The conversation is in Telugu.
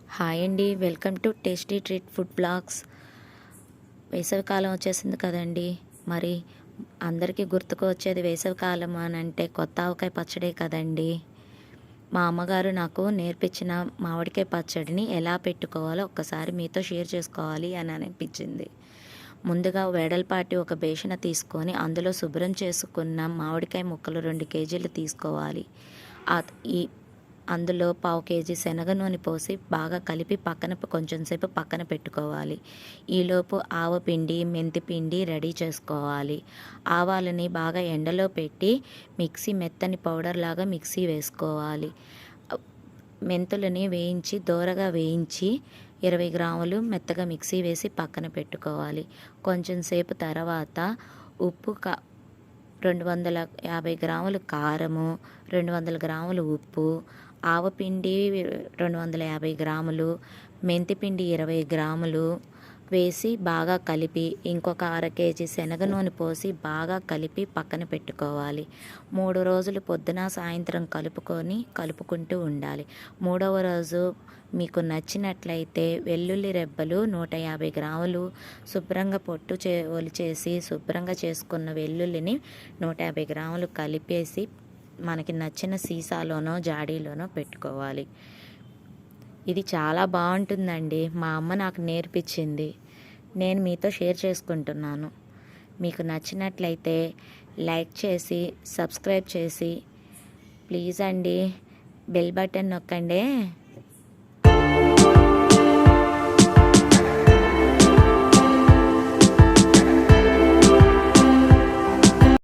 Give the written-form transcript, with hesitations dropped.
హాయ్ అండి, welcome to tasty treat food blogs. వేసవికాలం వచ్చేసింది కదండి. మరి అందరికీ గుర్తుకు వచ్చేది వేసవికాలం అని అంటే కొత్త ఆవకాయ పచ్చడే కదండి. మా అమ్మగారు నాకు నేర్పించిన మామిడికాయ పచ్చడిని ఎలా పెట్టుకోవాలో ఒక్కసారి మీతో షేర్ చేసుకోవాలి అని అనిపించింది. ముందుగా వెడల్పాటి ఒక బేషణ తీసుకొని అందులో శుభ్రం చేసుకున్న మామిడికాయ ముక్కలు 2 కేజీలు తీసుకోవాలి. ఈ అందులో 1/2 కేజీ శనగ నూనె పోసి బాగా కలిపి కొంచెం సేపు పక్కన పెట్టుకోవాలి. ఈలోపు ఆవపిండి, మెంతిపిండి రెడీ చేసుకోవాలి. ఆవాలని బాగా ఎండలో పెట్టి మెత్తని పౌడర్ లాగా మిక్సీ వేసుకోవాలి. మెంతులని దోరగా వేయించి 20 గ్రాములు మెత్తగా మిక్సీ వేసి పక్కన పెట్టుకోవాలి. కొంచెం సేపు తర్వాత ఉప్పు 250 గ్రాములు కారము, 200 గ్రాములు ఉప్పు, ఆవపిండి 250 గ్రాములు, మెంతిపిండి 20 గ్రాములు వేసి బాగా కలిపి ఇంకొక 1/2 కేజీ శనగ నూనె పోసి బాగా కలిపి పక్కన పెట్టుకోవాలి. 3 రోజులు పొద్దున సాయంత్రం కలుపుకుంటూ ఉండాలి. 3వ రోజు మీకు నచ్చినట్లయితే వెల్లుల్లి రెబ్బలు 150 గ్రాములు శుభ్రంగా ఒలిచేసి శుభ్రంగా చేసుకున్న వెల్లుల్లిని 150 గ్రాములు కలిపేసి మనకి నచ్చిన సీసాలోనో జాడీలోనో పెట్టుకోవాలి. ఇది చాలా బాగుంటుందండి. మా అమ్మ నాకు నేర్పించింది. నేను మీతో షేర్ చేసుకుంటున్నాను. మీకు నచ్చినట్లయితే లైక్ చేసి సబ్స్క్రైబ్ చేసి ప్లీజ్ అండి బెల్ బటన్ నొక్కండి.